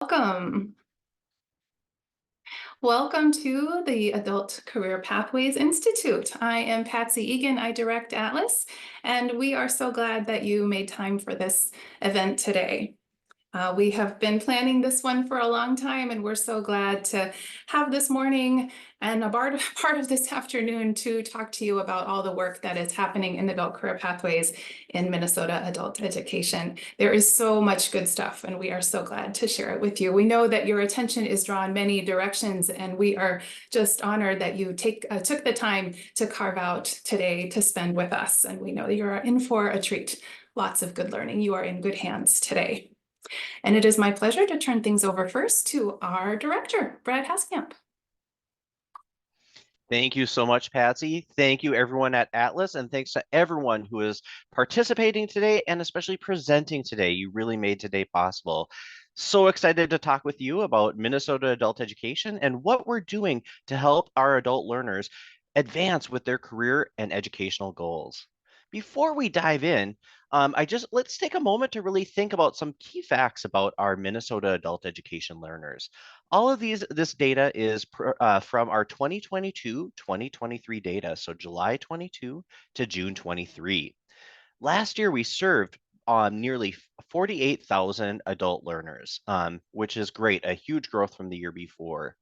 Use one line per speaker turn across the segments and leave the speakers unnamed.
Welcome. Welcome to the Adult Career Pathways Institute. I am Patsy Egan. I direct Atlas, and we are so glad that you made time for this event today. We have been planning this one for a long time, and we're so glad to have this morning and a part of this afternoon to talk to you about all the work that is happening in adult career pathways in Minnesota adult education. There is so much good stuff, and we are so glad to share it with you. We know that your attention is drawn many directions, and we are just honored that you took the time to carve out today to spend with us. And we know that you're in for a treat. Lots of good learning. You are in good hands today. And it is my pleasure to turn things over first to our director, Brad Hasskamp.
Thank you so much, Patsy. Thank you, everyone at Atlas, and thanks to everyone who is participating today and especially presenting today. You really made today possible. So excited to talk with you about Minnesota adult education and what we're doing to help our adult learners advance with their career and educational goals. Before we dive in, let's take a moment to really think about some key facts about our Minnesota adult education learners. All of this data is from our 2022-2023 data, so July 22 to June 23. Last year, we served nearly 48,000 adult learners, which is great, a huge growth from the year before.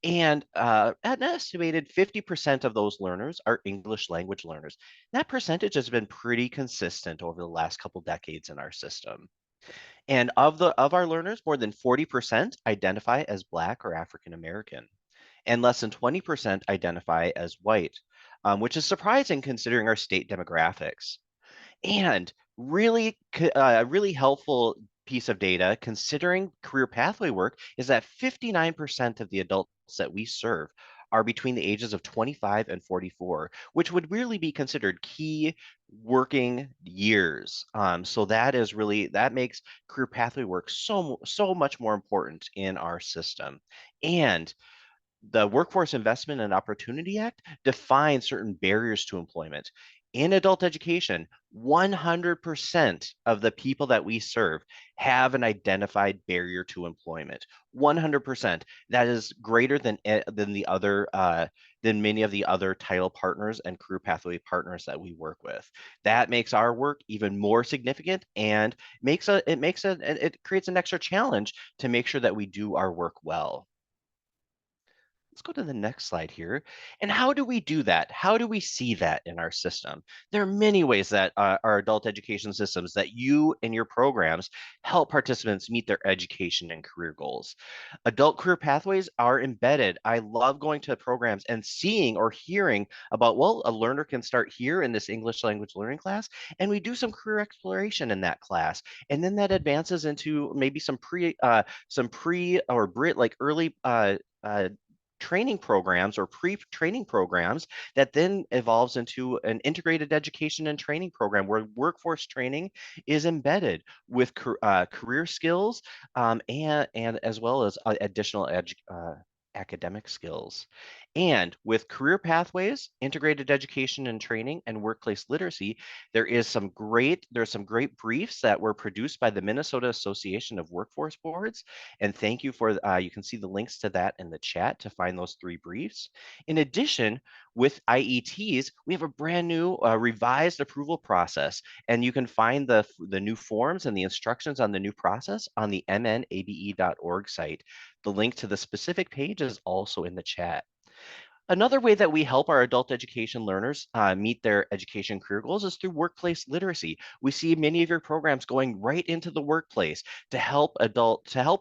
And an estimated 50% of those learners are English language learners. That percentage has been pretty consistent over the last couple decades in our system. And of our learners, more than 40% identify as Black or African American, and less than 20% identify as white, which is surprising considering our state demographics. And a really helpful piece of data considering career pathway work is that 59% of the adults that we serve are between the ages of 25 and 44, which would really be considered key working years. So that makes career pathway work so much more important in our system. And the Workforce Investment and Opportunity Act defines certain barriers to employment. In adult education, 100% of the people that we serve have an identified barrier to employment. 100%. That is greater than many of the other title partners and career pathway partners that we work with. That makes our work even more significant and it creates an extra challenge to make sure that we do our work well. Let's go to the next slide here. And how do we do that? How do we see that in our system? There are many ways that our adult education systems that you and your programs help participants meet their education and career goals. Adult career pathways are embedded. I love going to programs and seeing or hearing about, well, a learner can start here in this English language learning class, and we do some career exploration in that class. And then that advances into maybe some pre or Brit like early training programs or pre-training programs that then evolves into an integrated education and training program where workforce training is embedded with career skills and as well as additional academic skills. And with career pathways, integrated education and training, and workplace literacy, there's some great briefs that were produced by the Minnesota Association of Workforce Boards. And thank you for, you can see the links to that in the chat to find those 3 briefs. In addition, with IETs, we have a brand new revised approval process, and you can find the new forms and the instructions on the new process on the mnabe.org site. The link to the specific page is also in the chat. Another way that we help our adult education learners meet their education career goals is through workplace literacy. We see many of your programs going right into the workplace to help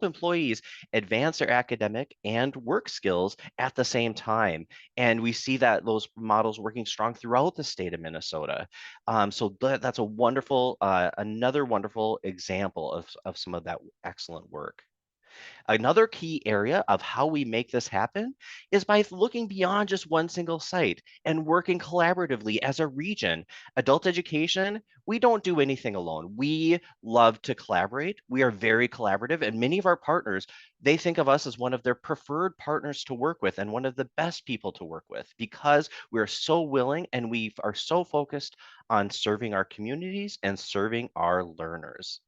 employees advance their academic and work skills at the same time. And we see that those models working strong throughout the state of Minnesota. So that's a wonderful, another wonderful example of some of that excellent work. Another key area of how we make this happen is by looking beyond just one single site and working collaboratively as a region. Adult education, we don't do anything alone. We love to collaborate. We are very collaborative, and many of our partners, they think of us as one of their preferred partners to work with and one of the best people to work with because we're so willing and we are so focused on serving our communities and serving our learners.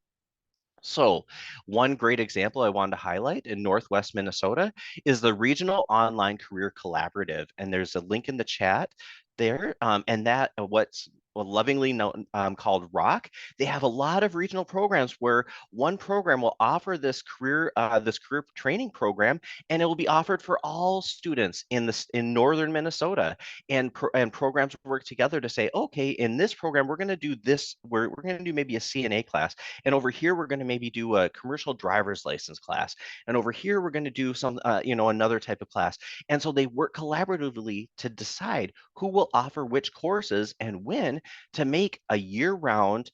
So, one great example I wanted to highlight in Northwest Minnesota is the Regional Online Career Collaborative. And there's a link in the chat there. And that what's lovingly known called ROC. They have a lot of regional programs where one program will offer this career training program, and it will be offered for all students in northern Minnesota. And programs work together to say, okay, in this program we're going to do this. We're going to do maybe a CNA class, and over here, we're going to maybe do a commercial driver's license class. And over here, we're going to do another type of class. And so they work collaboratively to decide who will offer which courses and when, to make a year-round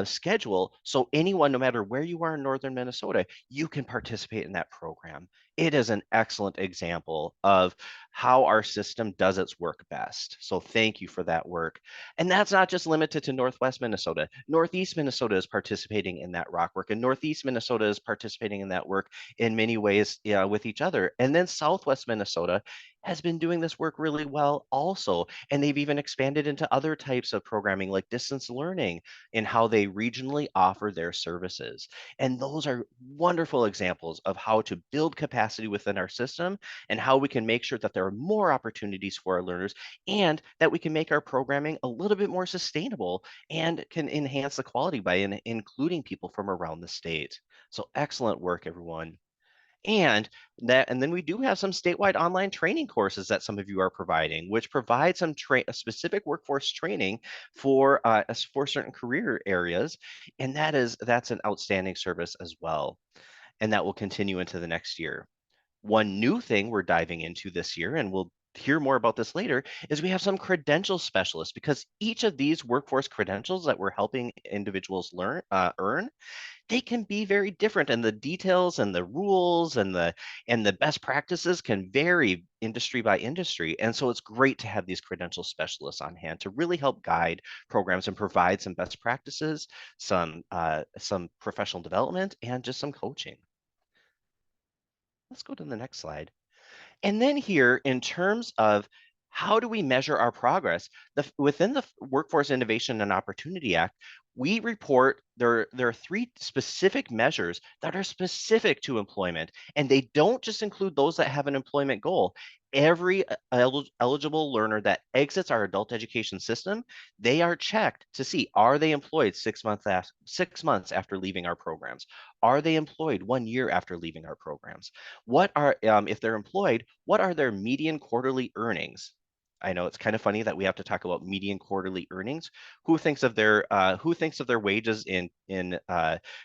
schedule, so anyone, no matter where you are in northern Minnesota, you can participate in that program. It is an excellent example of how our system does its work best. So thank you for that work. And that's not just limited to Northwest Minnesota. Northeast Minnesota is participating in that rock work, and Northeast Minnesota is participating in that work in many ways, with each other. And then Southwest Minnesota has been doing this work really well also. And they've even expanded into other types of programming like distance learning in how they regionally offer their services. And those are wonderful examples of how to build capacity within our system and how we can make sure that there are more opportunities for our learners, and that we can make our programming a little bit more sustainable and can enhance the quality by including people from around the state. So excellent work, everyone. And then we do have some statewide online training courses that some of you are providing, which provide some specific workforce training for certain career areas, and that's an outstanding service as well, and that will continue into the next year. One new thing we're diving into this year, and we'll hear more about this later, is we have some credential specialists, because each of these workforce credentials that we're helping individuals earn, they can be very different, and the details and the rules and the best practices can vary industry by industry. And so it's great to have these credential specialists on hand to really help guide programs and provide some best practices, some professional development, and just some coaching. Let's go to the next slide. And then here, in terms of how do we measure our progress, within the Workforce Innovation and Opportunity Act, we report there are three specific measures that are specific to employment, and they don't just include those that have an employment goal. Every eligible learner that exits our adult education system, they are checked to see, are they employed 6 months after leaving our programs? Are they employed 1 year after leaving our programs? If they're employed, what are their median quarterly earnings? I know it's kind of funny that we have to talk about median quarterly earnings. Who thinks of their wages in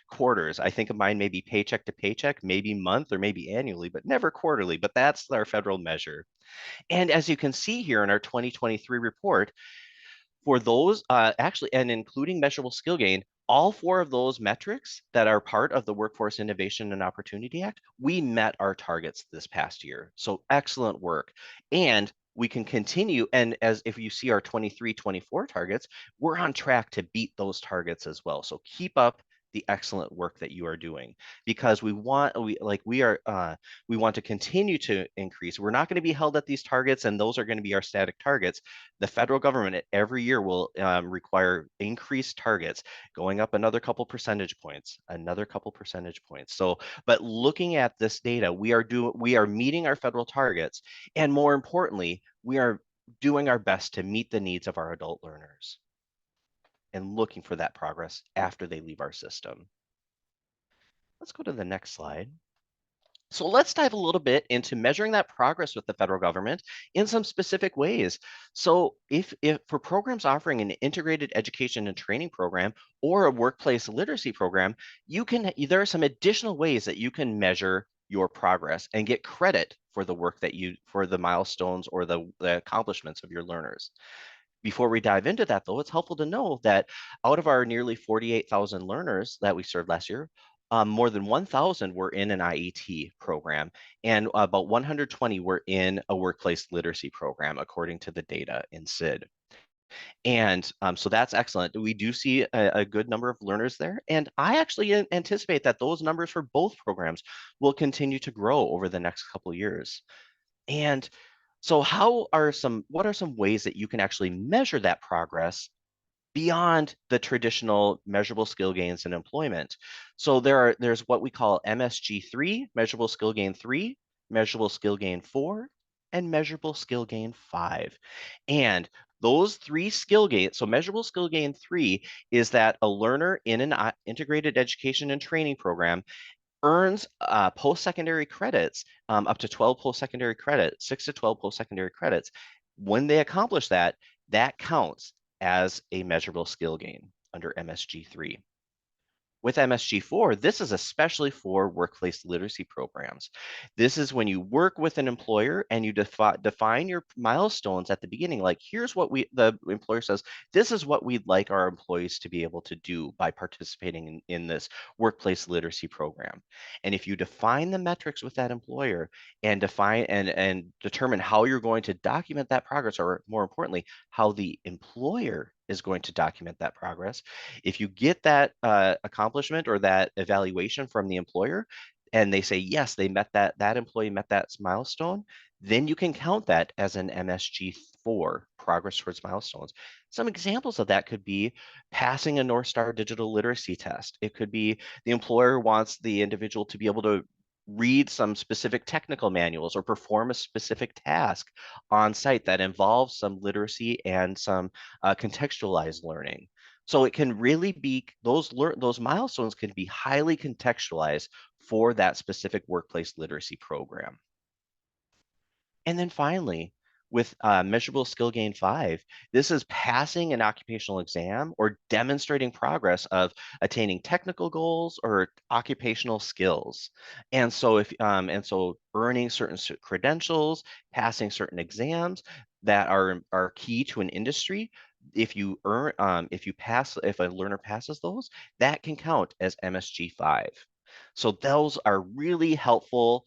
quarters? I think of mine maybe paycheck to paycheck, maybe month, or maybe annually, but never quarterly. But that's our federal measure. And as you can see here in our 2023 report, for those actually, and including measurable skill gain, all four of those metrics that are part of the Workforce Innovation and Opportunity Act, we met our targets this past year. So excellent work. And we can continue, and as if you see our 23-24 targets, we're on track to beat those targets as well. So keep up the excellent work that you are doing, because we want to continue to increase. We're not going to be held at these targets, and those are going to be our static targets. The federal government every year will require increased targets, going up another couple percentage points. So, but looking at this data, we are meeting our federal targets, and more importantly, we are doing our best to meet the needs of our adult learners and looking for that progress after they leave our system. Let's go to the next slide. So let's dive a little bit into measuring that progress with the federal government in some specific ways. So if for programs offering an integrated education and training program or a workplace literacy program, there are some additional ways that you can measure your progress and get credit for the work for the milestones or the accomplishments of your learners. Before we dive into that, though, it's helpful to know that out of our nearly 48,000 learners that we served last year, more than 1,000 were in an IET program, and about 120 were in a workplace literacy program, according to the data in SID. And so that's excellent. We do see a good number of learners there, and I actually anticipate that those numbers for both programs will continue to grow over the next couple of years. And so what are some ways that you can actually measure that progress beyond the traditional measurable skill gains in employment. So there's what we call MSG3, measurable skill gain 3, measurable skill gain 4, and measurable skill gain 5. And those three skill gains, so measurable skill gain 3 is that a learner in an integrated education and training program earns post-secondary credits, up to 12 post-secondary credits, 6 to 12 post-secondary credits. When they accomplish that, that counts as a measurable skill gain under MSG3. With MSG4, this is especially for workplace literacy programs. This is when you work with an employer and you define your milestones at the beginning. Like, here's what the employer says, this is what we'd like our employees to be able to do by participating in this workplace literacy program. And if you define the metrics with that employer and define and determine how you're going to document that progress, or more importantly, how the employer is going to document that progress, if you get that accomplishment or that evaluation from the employer, and they say, yes, they met that employee met that milestone, then you can count that as an MSG4, progress towards milestones. Some examples of that could be passing a North Star digital literacy test. It could be the employer wants the individual to be able to read some specific technical manuals or perform a specific task on site that involves some literacy and some contextualized learning. So it can really be, those milestones can be highly contextualized for that specific workplace literacy program. And then finally, with measurable skill gain 5, this is passing an occupational exam or demonstrating progress of attaining technical goals or occupational skills. And so earning certain credentials, passing certain exams that are key to an industry. If if a learner passes those, that can count as MSG5. So those are really helpful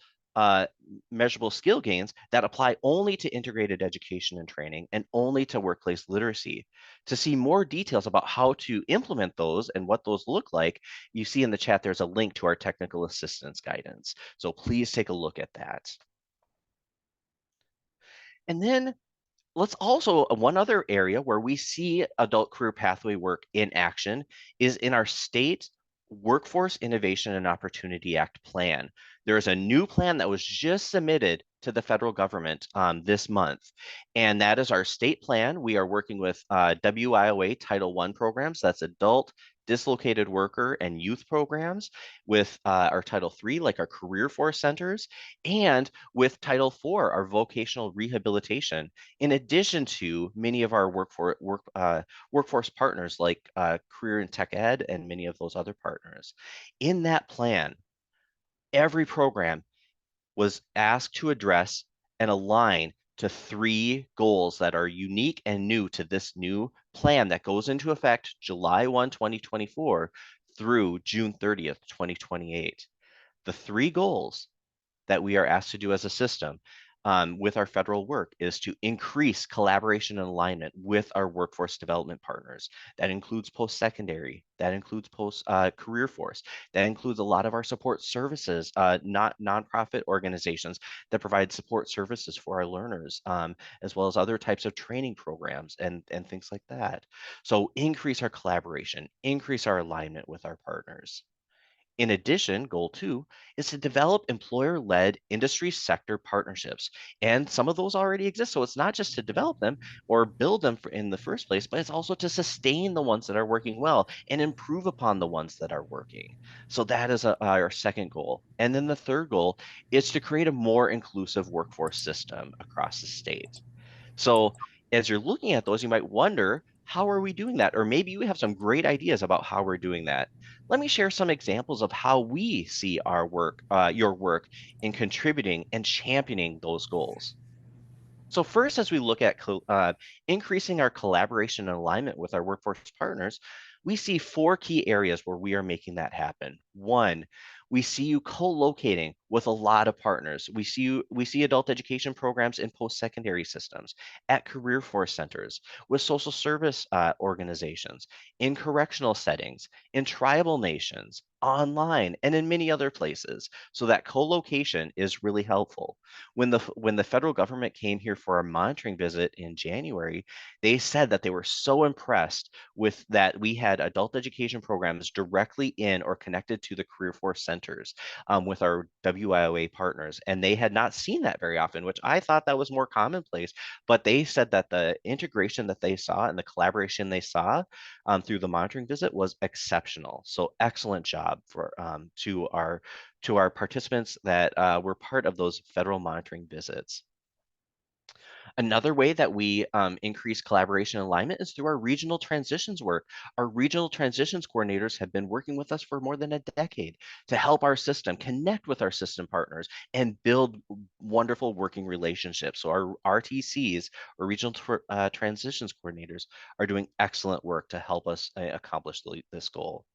measurable skill gains that apply only to integrated education and training and only to workplace literacy. To see more details about how to implement those and what those look like, you see in the chat there's a link to our technical assistance guidance. So please take a look at that. And then let's also, one other area where we see adult career pathway work in action is in our state Workforce Innovation and Opportunity Act plan. There is a new plan that was just submitted to the federal government this month, and that is our state plan. We are working with WIOA Title I programs, that's adult, dislocated worker, and youth programs, with our Title III, like our career force centers, and with Title IV, our vocational rehabilitation, in addition to many of our workforce partners like Career and Tech Ed and many of those other partners. In that plan, every program was asked to address and align to 3 goals that are unique and new to this new plan that goes into effect July 1, 2024 through June 30th, 2028. The 3 goals that we are asked to do as a system with our federal work is to increase collaboration and alignment with our workforce development partners. That includes post-secondary, that includes post-career force, that includes a lot of our support services, not nonprofit organizations that provide support services for our learners, as well as other types of training programs and things like that. So increase our collaboration, increase our alignment with our partners. In addition, goal 2 is to develop employer-led industry sector partnerships. And some of those already exist. So it's not just to develop them or build them in the first place, but it's also to sustain the ones that are working well and improve upon the ones that are working. So that is our second goal. And then the third goal is to create a more inclusive workforce system across the state. So as you're looking at those, you might wonder, how are we doing that? Or maybe you have some great ideas about how we're doing that. Let me share some examples of how we see our work, your work, in contributing and championing those goals. So first, as we look at increasing our collaboration and alignment with our workforce partners, we see 4 key areas where we are making that happen. 1, We see you co-locating with a lot of partners. We see adult education programs in post-secondary systems, at career force centers, with social service organizations, in correctional settings, in tribal nations, online, and in many other places. So that co-location is really helpful. When the federal government came here for our monitoring visit in January, they said that they were so impressed with that we had adult education programs directly in or connected to the career force centers with our WIOA partners. And they had not seen that very often, which I thought that was more commonplace. But they said that the integration that they saw and the collaboration they saw through the monitoring visit was exceptional. So excellent job for to our participants that were part of those federal monitoring visits. Another way that we increase collaboration and alignment is through our regional transitions work. Our regional transitions coordinators have been working with us for more than a decade to help our system connect with our system partners and build wonderful working relationships. So our RTCs, or regional transitions coordinators, are doing excellent work to help us accomplish this goal.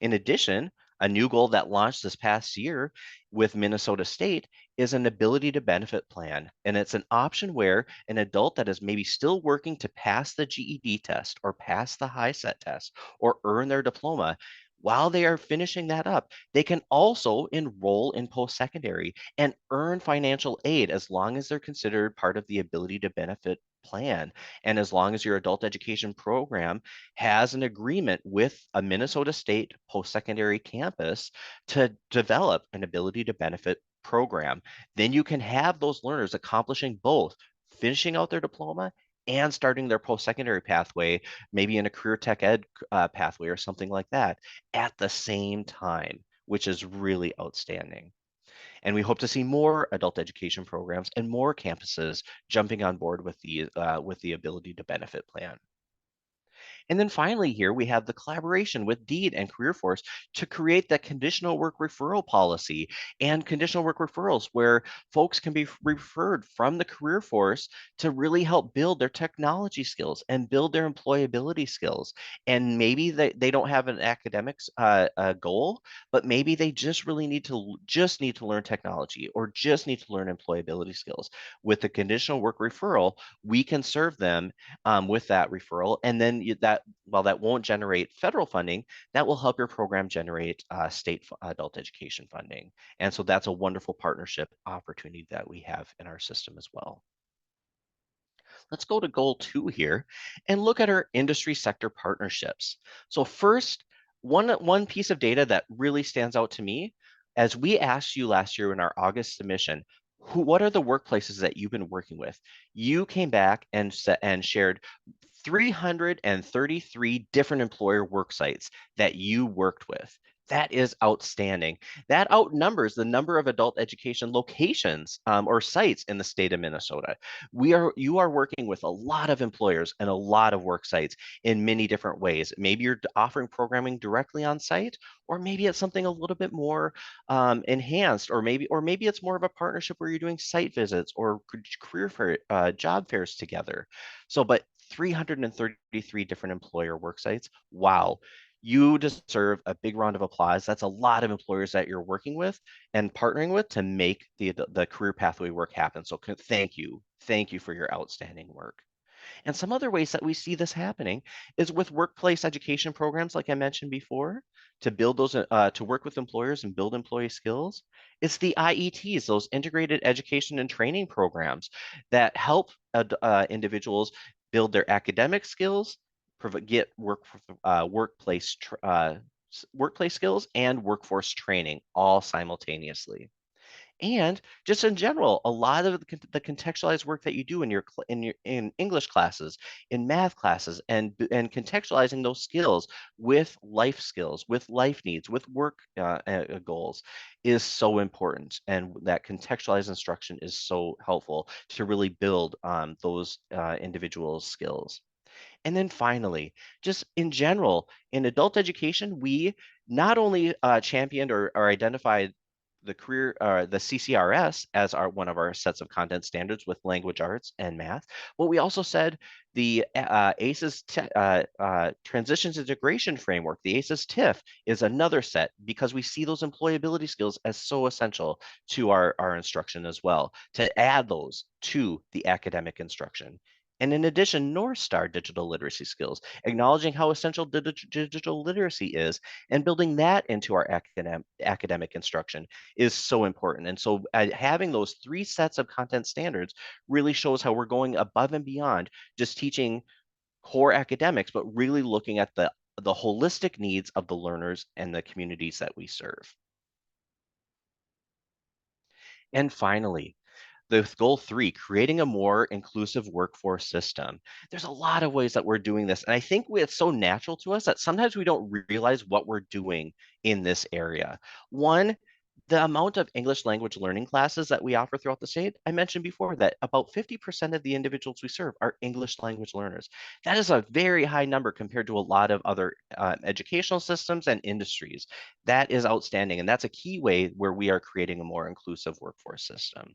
In addition, a new goal that launched this past year with Minnesota State is an ability to benefit plan. And it's an option where an adult that is maybe still working to pass the GED test or pass the high set test or earn their diploma, while they are finishing that up, they can also enroll in post-secondary and earn financial aid as long as they're considered part of the ability to benefit plan. And as long as your adult education program has an agreement with a Minnesota State post-secondary campus to develop an ability to benefit program, then you can have those learners accomplishing both, finishing out their diploma and starting their post-secondary pathway, maybe in a career tech ed pathway or something like that at the same time, which is really outstanding. And we hope to see more adult education programs and more campuses jumping on board with the ability to benefit plan. And then finally here, we have the collaboration with DEED and CareerForce to create that conditional work referral policy and conditional work referrals where folks can be referred from the career force to really help build their technology skills and build their employability skills. And maybe they don't have an academics goal, but maybe they just really need to learn technology or just need to learn employability skills. With the conditional work referral, we can serve them with that referral. And then that, while that won't generate federal funding, that will help your program generate state adult education funding. And so that's a wonderful partnership opportunity that we have in our system as well. Let's go to goal 2 here and look at our industry sector partnerships. So first, one piece of data that really stands out to me, as we asked you last year in our August submission, what are the workplaces that you've been working with? You came back and shared 333 different employer work sites that you worked with. That is outstanding. That outnumbers the number of adult education locations or sites in the state of Minnesota. You are working with a lot of employers and a lot of work sites in many different ways. Maybe you're offering programming directly on site, or maybe it's something a little bit more enhanced, or maybe it's more of a partnership where you're doing site visits or career fair, job fairs together. So, but 333 different employer work sites. Wow. You deserve a big round of applause. That's a lot of employers that you're working with and partnering with to make the career pathway work happen. So thank you. Thank you for your outstanding work. And some other ways that we see this happening is with workplace education programs, like I mentioned before, to build those, to work with employers and build employee skills. It's the IETs, those integrated education and training programs that help individuals build their academic skills, get workplace skills and workforce training all simultaneously. And just in general, a lot of the contextualized work that you do in in English classes, in math classes, and contextualizing those skills with life skills, with life needs, with work goals is so important. And that contextualized instruction is so helpful to really build those individual skills. And then finally, just in general, in adult education, we not only championed or identified the CCRS as one of our sets of content standards with language arts and math. But we also said the ACES transitions integration framework, the ACES TIF, is another set because we see those employability skills as so essential to our instruction as well, to add those to the academic instruction. And in addition, North Star digital literacy skills, acknowledging how essential digital literacy is and building that into our academic instruction is so important. And so having those 3 sets of content standards really shows how we're going above and beyond just teaching core academics, but really looking at the holistic needs of the learners and the communities that we serve. And finally, with goal 3, creating a more inclusive workforce system. There's a lot of ways that we're doing this. And I think it's so natural to us that sometimes we don't realize what we're doing in this area. One, the amount of English language learning classes that we offer throughout the state, I mentioned before that about 50% of the individuals we serve are English language learners. That is a very high number compared to a lot of other educational systems and industries. That is outstanding. And that's a key way where we are creating a more inclusive workforce system.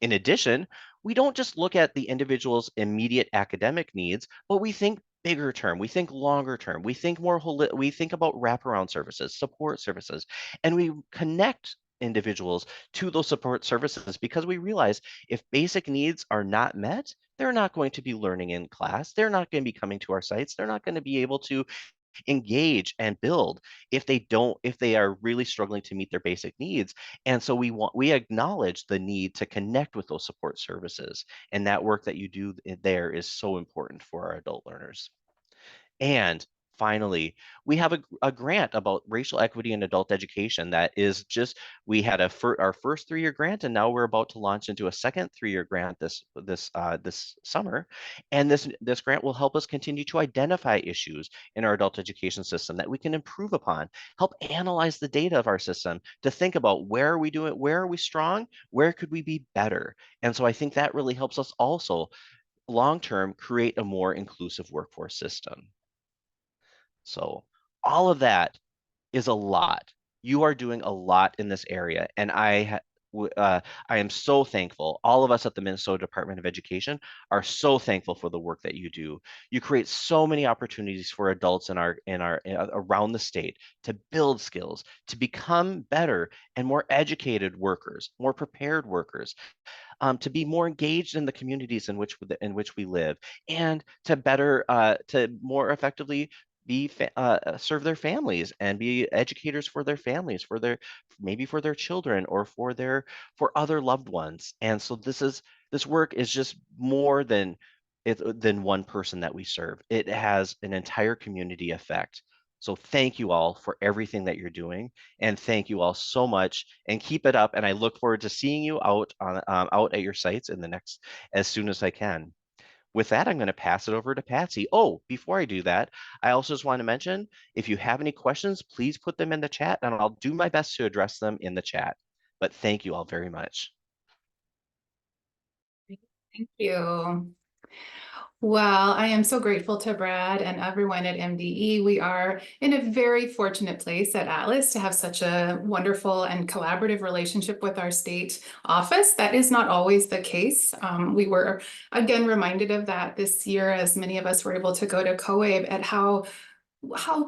In addition, we don't just look at the individual's immediate academic needs, but we think bigger term, we think longer term, we think we think about wraparound services, support services, and we connect individuals to those support services because we realize if basic needs are not met, they're not going to be learning in class. They're not going to be coming to our sites. They're not going to be able to engage and build if they are really struggling to meet their basic needs. And so we acknowledge the need to connect with those support services, and that work that you do there is so important for our adult learners. And finally, we have a grant about racial equity in adult education that is just, we had our first 3-year grant, and now we're about to launch into a second 3-year grant this summer. And this grant will help us continue to identify issues in our adult education system that we can improve upon, help analyze the data of our system to think about where are we strong, where could we be better. And so I think that really helps us also long-term create a more inclusive workforce system. So all of that is a lot. You are doing a lot in this area, and I am so thankful. All of us at the Minnesota Department of Education are so thankful for the work that you do. You create so many opportunities for adults around the state to build skills, to become better and more educated workers, more prepared workers, to be more engaged in the communities in which we live, and to more effectively serve their families and be educators for their families, maybe for their children or for other loved ones. And so this work is just more than one person that we serve. It has an entire community effect. So thank you all for everything that you're doing, and thank you all so much, and keep it up. And I look forward to seeing you out at your sites as soon as I can. With that, I'm going to pass it over to Patsy. Oh, before I do that, I also just want to mention, if you have any questions, please put them in the chat, and I'll do my best to address them in the chat. But thank you all very much.
Thank you. Well, I am so grateful to Brad and everyone at MDE. We are in a very fortunate place at Atlas to have such a wonderful and collaborative relationship with our state office. That is not always the case. We were again reminded of that this year as many of us were able to go to COABE at how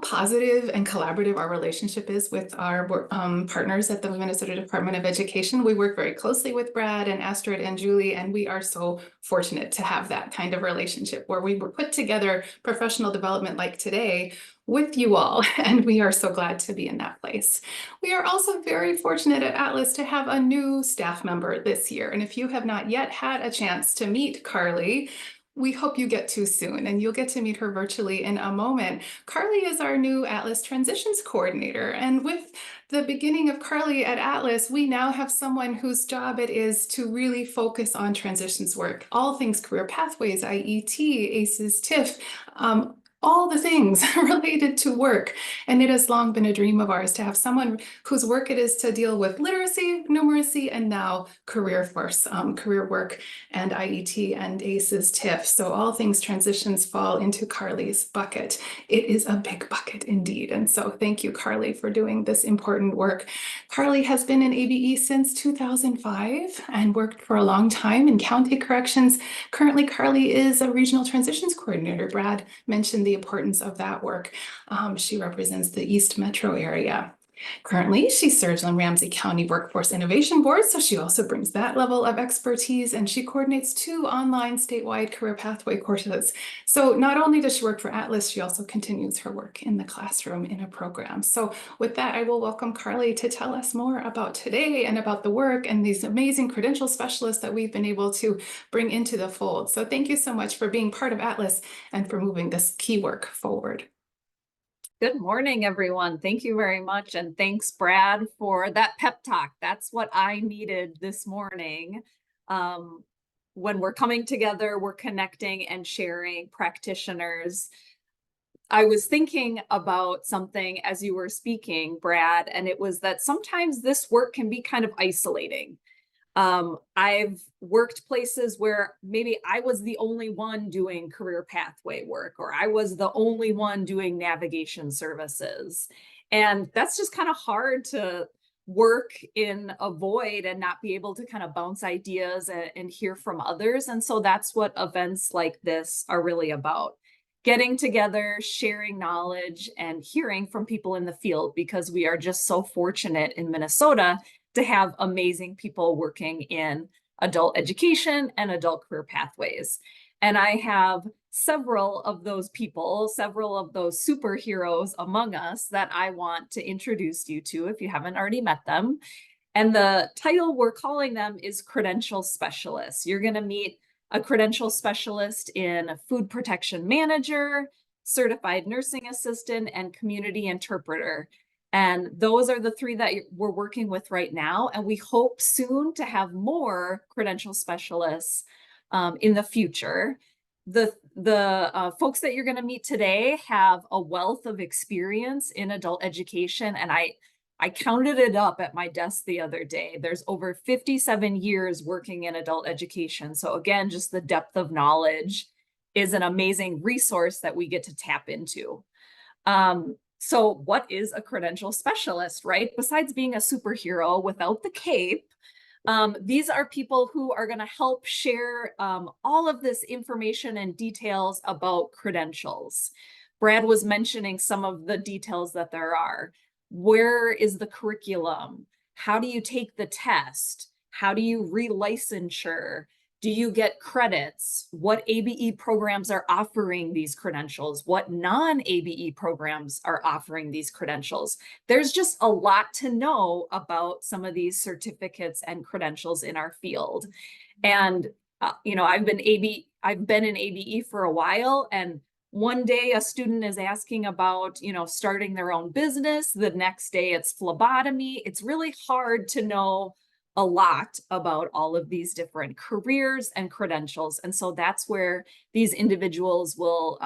positive and collaborative our relationship is with our partners at the Minnesota Department of Education. We work very closely with Brad and Astrid and Julie, and we are so fortunate to have that kind of relationship where we were put together professional development like today with you all, and we are so glad to be in that place. We are also very fortunate at Atlas to have a new staff member this year, and if you have not yet had a chance to meet Carly, we hope you get to soon, and you'll get to meet her virtually in a moment. Carly is our new Atlas Transitions Coordinator, and with the beginning of Carly at Atlas, we now have someone whose job it is to really focus on transitions work, all things career pathways, IET, ACES, TIF, all the things related to work. And it has long been a dream of ours to have someone whose work it is to deal with literacy, numeracy, and now career force, career work, and IET and ACEs, TIF. So all things transitions fall into Carly's bucket. It is a big bucket indeed. And so thank you, Carly, for doing this important work. Carly has been in ABE since 2005 and worked for a long time in county corrections. Currently, Carly is a regional transitions coordinator. Brad mentioned the importance of that work. She represents the East Metro area. Currently, she serves on Ramsey County Workforce Innovation Board, so she also brings that level of expertise, and she coordinates 2 online statewide career pathway courses. So not only does she work for Atlas, she also continues her work in the classroom in a program. So with that, I will welcome Carly to tell us more about today and about the work and these amazing credential specialists that we've been able to bring into the fold. So thank you so much for being part of Atlas and for moving this key work forward.
Good morning, everyone. Thank you very much. And thanks, Brad, for that pep talk. That's what I needed this morning. When we're coming together, we're connecting and sharing practitioners. I was thinking about something as you were speaking, Brad, and it was that sometimes this work can be kind of isolating. I've worked places where maybe I was the only one doing career pathway work, or I was the only one doing navigation services. And that's just kind of hard to work in a void and not be able to kind of bounce ideas and hear from others. And so that's what events like this are really about. Getting together, sharing knowledge, and hearing from people in the field, because we are just so fortunate in Minnesota to have amazing people working in adult education and adult career pathways. And I have several of those people, several of those superheroes among us that I want to introduce you to if you haven't already met them. And the title we're calling them is Credential Specialists. You're going to meet a credential specialist in food protection manager, certified nursing assistant, and community interpreter. And those are the 3 that we're working with right now. And we hope soon to have more credential specialists in the future. The folks that you're going to meet today have a wealth of experience in adult education. And I counted it up at my desk the other day. There's over 57 years working in adult education. So again, just the depth of knowledge is an amazing resource that we get to tap into. So what is a credential specialist, right? Besides being a superhero without the cape, these are people who are going to help share all of this information and details about credentials. Brad was mentioning some of the details that there are. Where is the curriculum? How do you take the test? How do you relicensure? Do you get credits? What ABE programs are offering these credentials? What non-ABE programs are offering these credentials? There's just a lot to know about some of these certificates and credentials in our field. And, I've been in ABE for a while, and one day a student is asking about, starting their own business. The next day it's phlebotomy. It's really hard to know a lot about all of these different careers and credentials. And so that's where these individuals will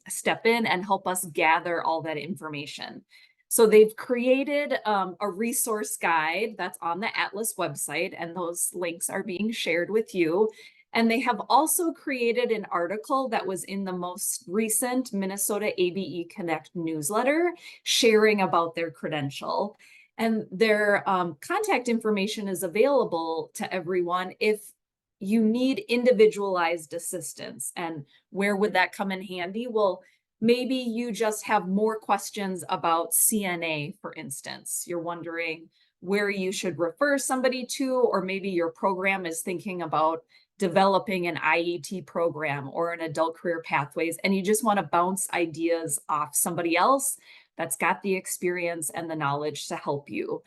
step in and help us gather all that information. So they've created a resource guide that's on the Atlas website, and those links are being shared with you. And they have also created an article that was in the most recent Minnesota ABE Connect newsletter, sharing about their credential. And their contact information is available to everyone if you need individualized assistance. And where would that come in handy? Well, maybe you just have more questions about CNA, for instance. You're wondering where you should refer somebody to, or maybe your program is thinking about developing an IET program or an adult career pathways, and you just want to bounce ideas off somebody else that's got the experience and the knowledge to help you.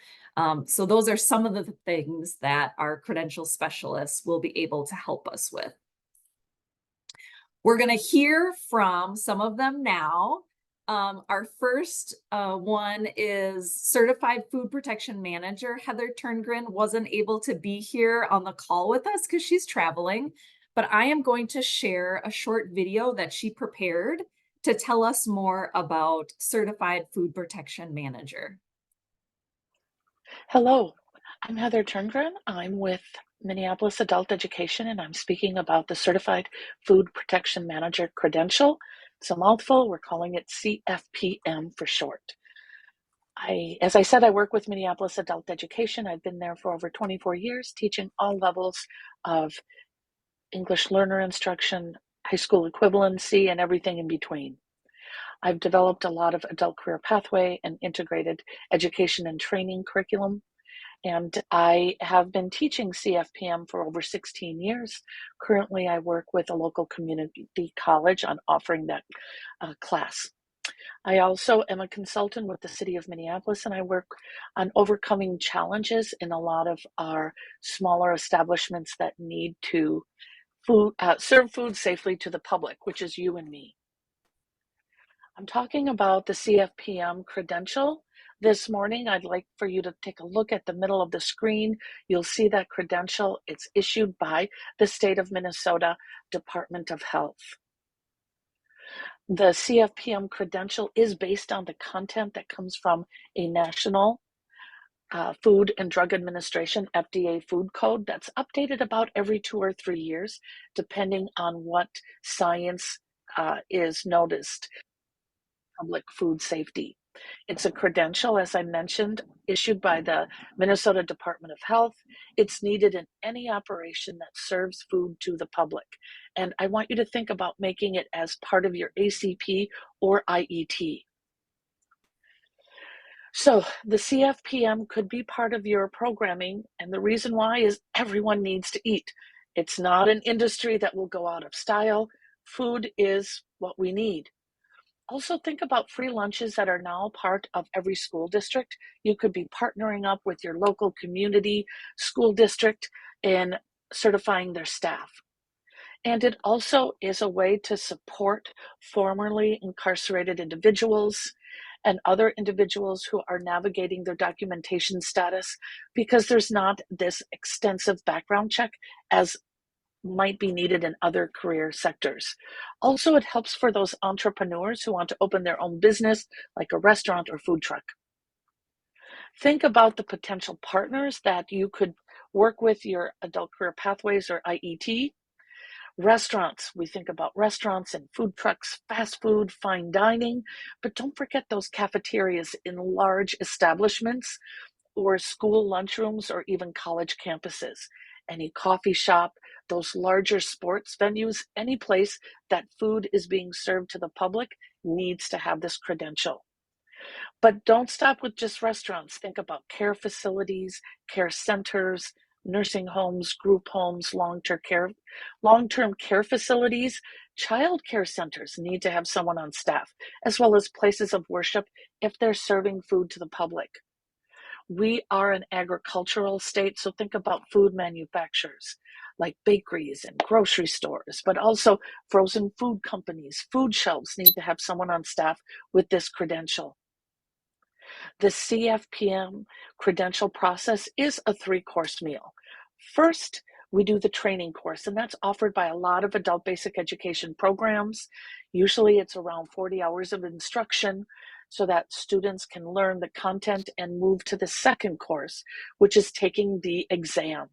So those are some of the things that our credential specialists will be able to help us with. We're going to hear from some of them now. Our first one is Certified Food Protection Manager. Heather Turngren wasn't able to be here on the call with us because she's traveling, but I am going to share a short video that she prepared to tell us more about Certified Food Protection Manager.
Hello, I'm Heather Turngren. I'm with Minneapolis Adult Education, and I'm speaking about the Certified Food Protection Manager credential. It's a mouthful. We're calling it CFPM for short. As I said, I work with Minneapolis Adult Education. I've been there for over 24 years, teaching all levels of English learner instruction, high school equivalency, and everything in between. I've developed a lot of adult career pathway and integrated education and training curriculum. And I have been teaching CFPM for over 16 years. Currently, I work with a local community college on offering that class. I also am a consultant with the city of Minneapolis, and I work on overcoming challenges in a lot of our smaller establishments that need to serve food safely to the public, which is you and me. I'm talking about the CFPM credential. This morning, I'd like for you to take a look at the middle of the screen. You'll see that credential. It's issued by the state of Minnesota Department of Health. The CFPM credential is based on the content that comes from a national Food and Drug Administration, FDA food code that's updated about every 2 or 3 years, depending on what science is noticed. Public food safety. It's a credential, as I mentioned, issued by the Minnesota Department of Health. It's needed in any operation that serves food to the public. And I want you to think about making it as part of your ACP or IET. So the CFPM could be part of your programming, and the reason why is everyone needs to eat. It's not an industry that will go out of style. Food is what we need. Also think about free lunches that are now part of every school district. You could be partnering up with your local community school district in certifying their staff. And it also is a way to support formerly incarcerated individuals and individuals who are navigating their documentation status, because there's not this extensive background check as might be needed in other career sectors. Also, it helps for those entrepreneurs who want to open their own business, like a restaurant or food truck. Think about the potential partners that you could work with your adult career pathways or IET. Restaurants, we think about restaurants and food trucks, fast food, fine dining, but don't forget those cafeterias in large establishments or school lunchrooms or even college campuses. Any coffee shop, those larger sports venues, any place that food is being served to the public needs to have this credential. But don't stop with just restaurants. Think about care facilities, care centers, nursing homes, group homes, long-term care facilities. Child care centers need to have someone on staff, as well as places of worship if they're serving food to the public. We are an agricultural state, so think about food manufacturers like bakeries and grocery stores, but also frozen food companies. Food shelves need to have someone on staff with this credential. The CFPM credential process is a 3-course meal. First, we do the training course, and that's offered by a lot of adult basic education programs. Usually it's around 40 hours of instruction so that students can learn the content and move to the second course, which is taking the exam.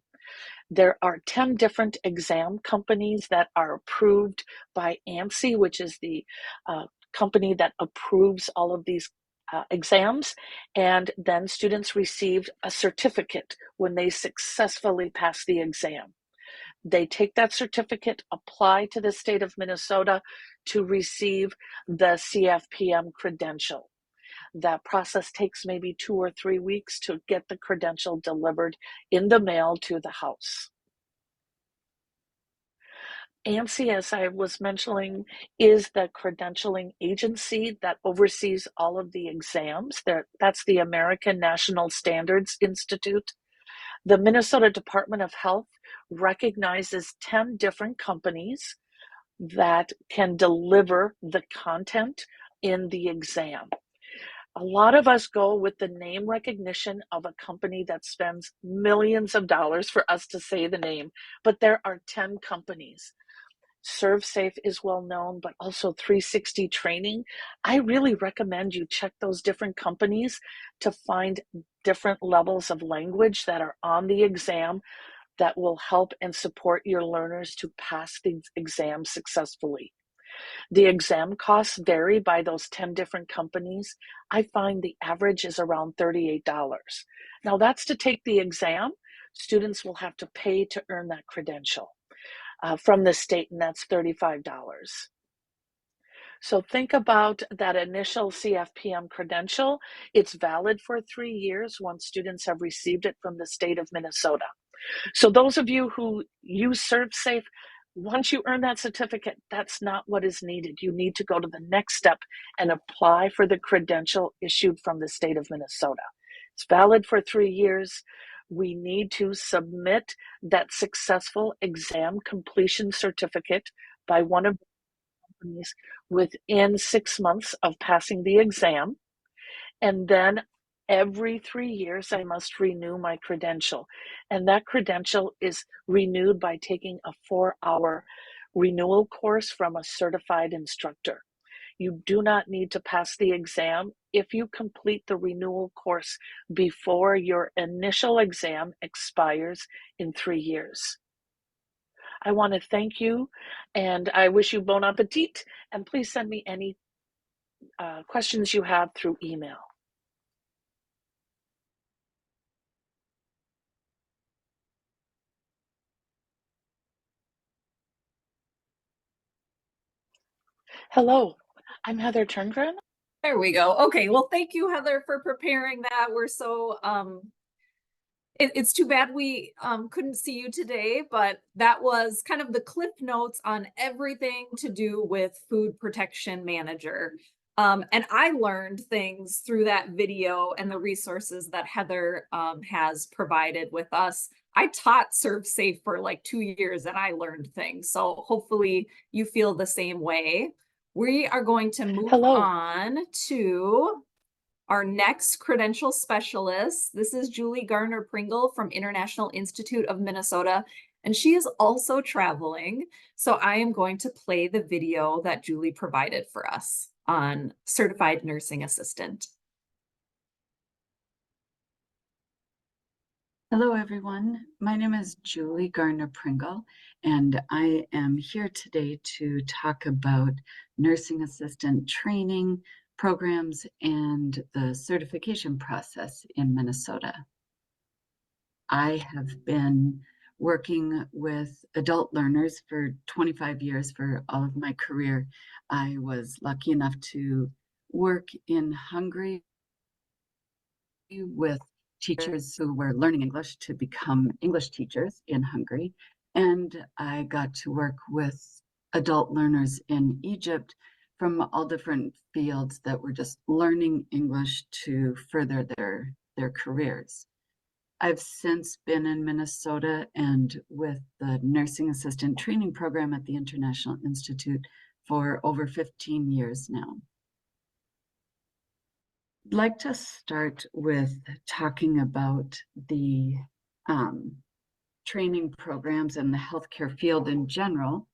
There are 10 different exam companies that are approved by ANSI, which is the company that approves all of these exams, and then students receive a certificate when they successfully pass the exam. They take that certificate, apply to the state of Minnesota to receive the CFPM credential. That process takes maybe 2 or 3 weeks to get the credential delivered in the mail to the house. ANSI, as I was mentioning, is the credentialing agency that oversees all of the exams. That's the American National Standards Institute. The Minnesota Department of Health recognizes 10 different companies that can deliver the content in the exam. A lot of us go with the name recognition of a company that spends millions of dollars for us to say the name, but there are 10 companies. ServeSafe is well known, but also 360 Training. I really recommend you check those different companies to find different levels of language that are on the exam that will help and support your learners to pass the exam successfully. The exam costs vary by those 10 different companies. I find the average is around $38. Now that's to take the exam. Students will have to pay to earn that credential from the state, and that's $35. So think about that initial CFPM credential. It's valid for 3 years once students have received it from the state of Minnesota. So those of you who use ServeSafe, once you earn that certificate, that's not what is needed. You need to go to the next step and apply for the credential issued from the state of Minnesota. It's valid for 3 years. We need to submit that successful exam completion certificate by one of the companies within 6 months of passing the exam. And then every 3 years, I must renew my credential. And that credential is renewed by taking a 4-hour renewal course from a certified instructor. You do not need to pass the exam if you complete the renewal course before your initial exam expires in 3 years. I want to thank you, and I wish you bon appetit, and please send me any questions you have through email. Hello, I'm Heather Turngren.
There we go. Okay, well, thank you, Heather, for preparing that. We're so it's too bad we couldn't see you today, but that was kind of the cliff notes on everything to do with Food Protection Manager. And I learned things through that video and the resources that Heather has provided with us. I taught ServeSafe for like 2 years and I learned things. So hopefully you feel the same way. We are going to move on to our next credential specialist. This is Julie Garner-Pringle from International Institute of Minnesota, and she is also traveling. So I am going to play the video that Julie provided for us on Certified Nursing Assistant.
Hello, everyone. My name is Julie Garner-Pringle, and I am here today to talk about nursing assistant training programs and the certification process in Minnesota. I have been working with adult learners for 25 years for all of my career. I was lucky enough to work in Hungary with teachers who were learning English to become English teachers in Hungary. And I got to work with adult learners in Egypt from all different fields that were just learning English to further their careers. I've since been in Minnesota and with the Nursing Assistant Training Program at the International Institute for over 15 years now. I'd like to start with talking about the training programs in the healthcare field in general.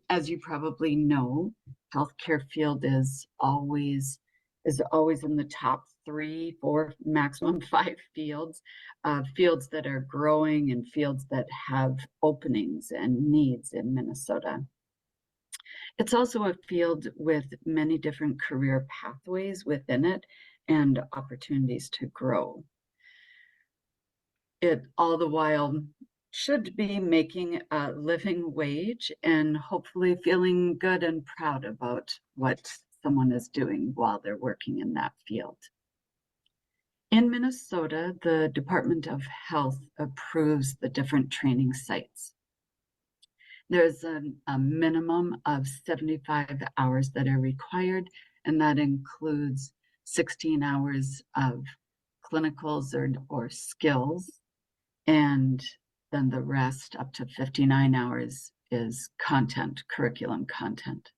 As you probably know, healthcare field is always in the top 3, 4, maximum 5 fields that are growing and fields that have openings and needs in Minnesota. It's also a field with many different career pathways within it and opportunities to grow. It all the while should be making a living wage and hopefully feeling good and proud about what someone is doing while they're working in that field. In Minnesota, the Department of Health approves the different training sites. There's a minimum of 75 hours that are required, and that includes 16 hours of clinicals or skills, and then the rest, up to 59 hours, is content, curriculum content.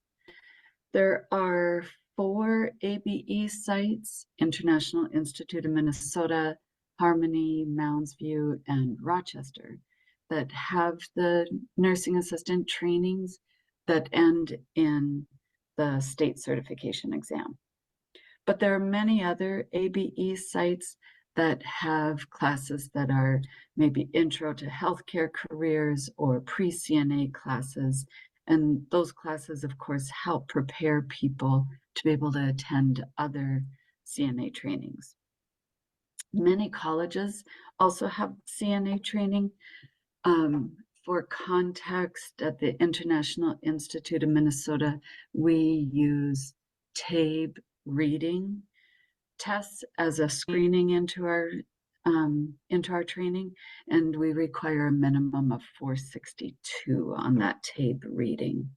There are 4 ABE sites: International Institute of Minnesota, Harmony, Mounds View, and Rochester, that have the nursing assistant trainings that end in the state certification exam. But there are many other ABE sites that have classes that are maybe intro to healthcare careers or pre-CNA classes. And those classes, of course, help prepare people to be able to attend other CNA trainings. Many colleges also have CNA training. For context, at the International Institute of Minnesota, we use TABE reading tests as a screening into our training, and we require a minimum of 462 on that TABE reading.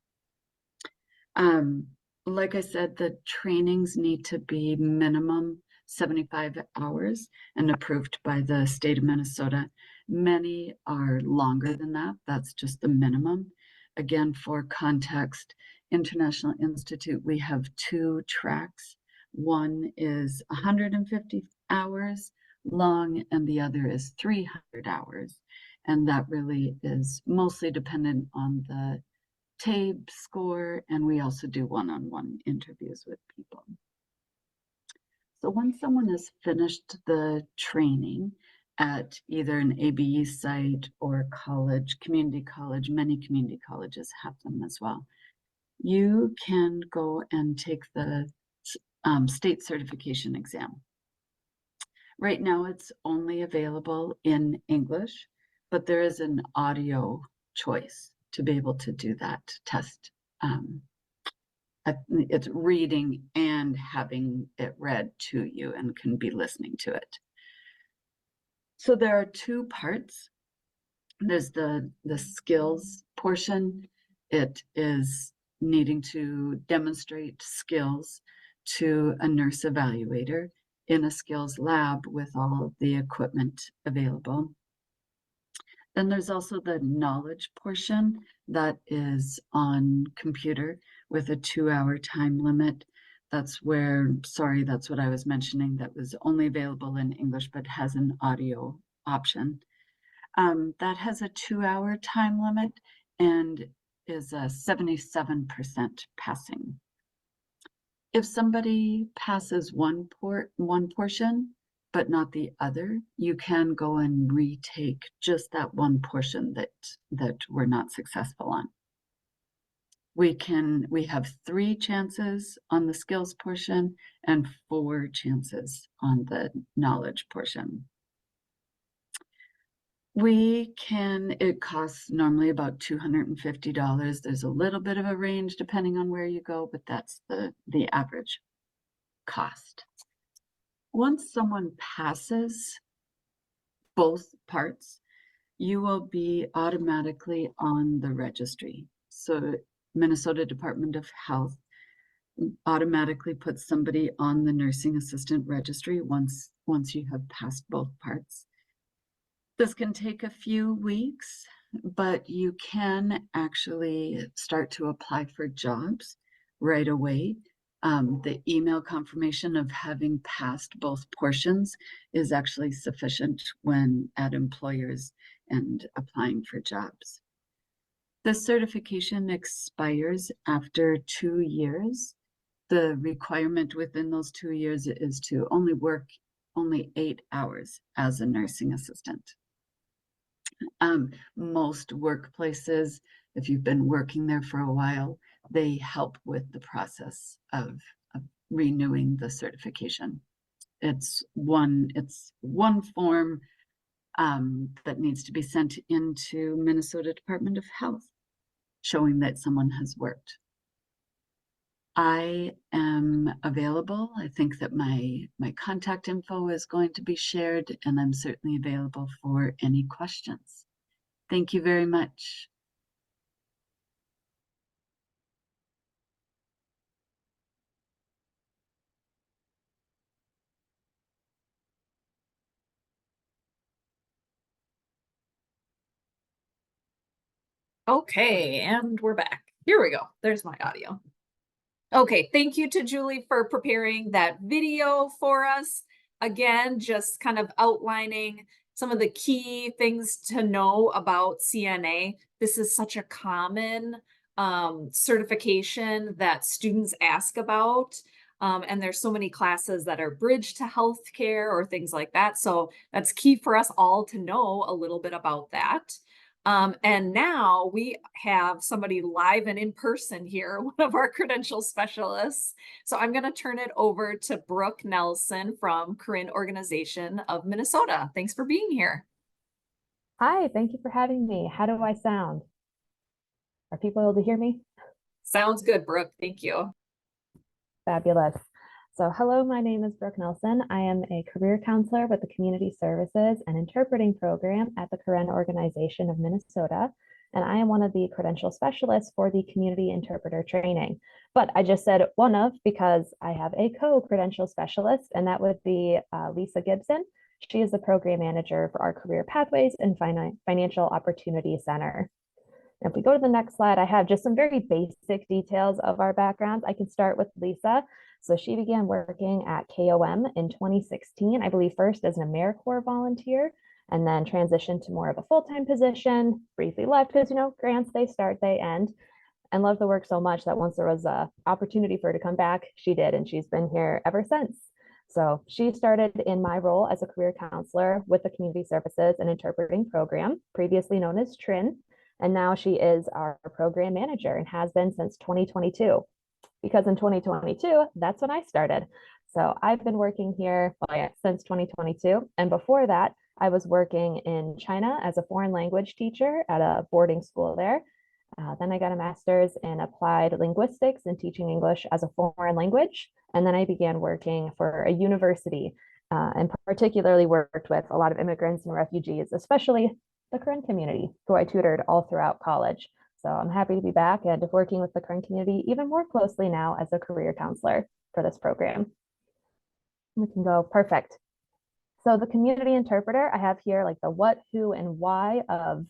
Like I said, the trainings need to be minimum 75 hours and approved by the state of Minnesota. Many are longer than that. That's just the minimum. Again, for context, International Institute, we have 2 tracks. One is 150 hours long and the other is 300 hours. And that really is mostly dependent on the TABE score, and we also do one-on-one interviews with people. So once someone has finished the training at either an ABE site or college, community college, many community colleges have them as well, you can go and take the state certification exam. Right now it's only available in English, but there is an audio choice to be able to do that test. It's reading and having it read to you and can be listening to it. So there are 2 parts. There's the skills portion. It is needing to demonstrate skills to a nurse evaluator in a skills lab with all of the equipment available. Then there's also the knowledge portion that is on computer with a 2-hour time limit. That's where, sorry, that's what I was mentioning, that was only available in English but has an audio option. That has a 2-hour time limit and is a 77% passing. If somebody passes one portion, but not the other, you can go and retake just that one portion that we're not successful on. We have 3 chances on the skills portion and 4 chances on the knowledge portion. It costs normally about $250. There's a little bit of a range depending on where you go, but that's the average cost. Once someone passes both parts, you will be automatically on the registry. So Minnesota Department of Health automatically puts somebody on the nursing assistant registry once you have passed both parts. This can take a few weeks, but you can actually start to apply for jobs right away. The email confirmation of having passed both portions is actually sufficient when at employers and applying for jobs. The certification expires after 2 years. The requirement within those 2 years is to only work 8 hours as a nursing assistant. Most workplaces, if you've been working there for a while, they help with the process of renewing the certification. It's one form that needs to be sent into Minnesota Department of Health, showing that someone has worked. I am available. I think that my contact info is going to be shared, and I'm certainly available for any questions. Thank you very much.
Okay, and we're back. Here we go. There's my audio. Okay, thank you to Julie for preparing that video for us. Again, just kind of outlining some of the key things to know about CNA. This is such a common certification that students ask about. And there's so many classes that are bridge to healthcare or things like that. So that's key for us all to know a little bit about that. And now we have somebody live and in person here, one of our credential specialists. So I'm going to turn it over to Brooke Nelson from Corinne Organization of Minnesota. Thanks for being here.
Hi, thank you for having me. How do I sound? Are people able to hear me?
Sounds good, Brooke. Thank you.
Fabulous. So hello, my name is Brooke Nelson. I am a career counselor with the Community Services and Interpreting Program at the Corinne Organization of Minnesota. And I am one of the credential specialists for the community interpreter training. But I just said one of because I have a co-credential specialist, and that would be Lisa Gibson. She is the program manager for our Career Pathways and Financial Opportunity Center. If we go to the next slide, I have just some very basic details of our backgrounds. I can start with Lisa. So she began working at KOM in 2016, I believe first as an AmeriCorps volunteer, and then transitioned to more of a full-time position, briefly left because, grants, they start, they end, and loved the work so much that once there was an opportunity for her to come back, she did, and she's been here ever since. So she started in my role as a career counselor with the Community Services and Interpreting Program, previously known as TRIN, and now she is our program manager and has been since 2022. Because in 2022, that's when I started. So I've been working here since 2022. And before that, I was working in China as a foreign language teacher at a boarding school there. Then I got a master's in applied linguistics and teaching English as a foreign language. And then I began working for a university and particularly worked with a lot of immigrants and refugees, especially the Corinne community, who I tutored all throughout college. So I'm happy to be back and working with the Corinne community even more closely now as a career counselor for this program. We can go, perfect. So the community interpreter, I have here like the what, who, and why of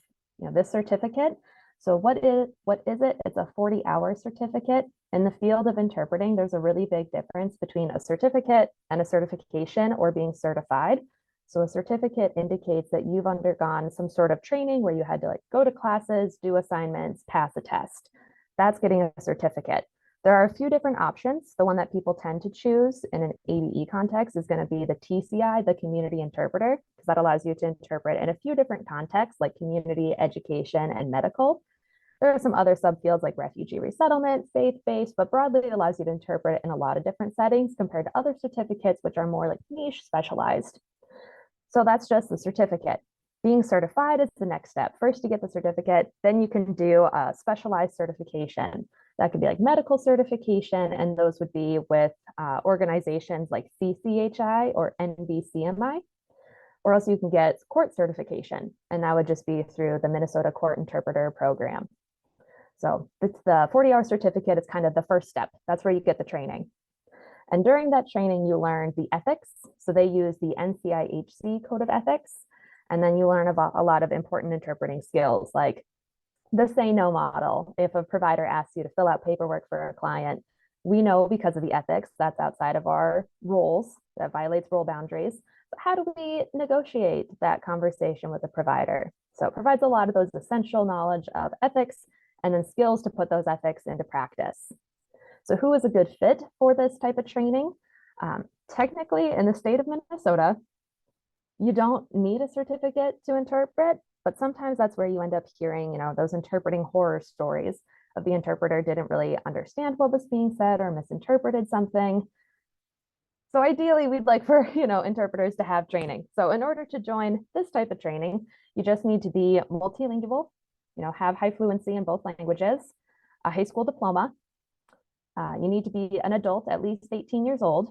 this certificate. So what is it? It's a 40-hour certificate. In the field of interpreting, there's a really big difference between a certificate and a certification or being certified. So a certificate indicates that you've undergone some sort of training where you had to go to classes, do assignments, pass a test. That's getting a certificate. There are a few different options. The one that people tend to choose in an ABE context is going to be the TCI, the community interpreter, because that allows you to interpret in a few different contexts like community, education, and medical. There are some other subfields like refugee resettlement, faith-based, but broadly it allows you to interpret in a lot of different settings compared to other certificates, which are more like niche specialized. So that's just the certificate. Being certified is the next step. First, you get the certificate, then you can do a specialized certification. That could be like medical certification, and those would be with organizations like CCHI or NBCMI. Or else you can get court certification, and that would just be through the Minnesota Court Interpreter Program. So it's the 40-hour certificate is kind of the first step. That's where you get the training. And during that training, you learn the ethics. So they use the NCIHC Code of Ethics. And then you learn about a lot of important interpreting skills like the say no model. If a provider asks you to fill out paperwork for a client, we know because of the ethics that's outside of our roles, that violates role boundaries. But how do we negotiate that conversation with the provider? So it provides a lot of those essential knowledge of ethics and then skills to put those ethics into practice. So who is a good fit for this type of training? Technically, in the state of Minnesota, you don't need a certificate to interpret, but sometimes that's where you end up hearing, those interpreting horror stories of the interpreter didn't really understand what was being said or misinterpreted something. So ideally, we'd like for, interpreters to have training. So in order to join this type of training, you just need to be multilingual, have high fluency in both languages, a high school diploma. You need to be an adult, at least 18 years old.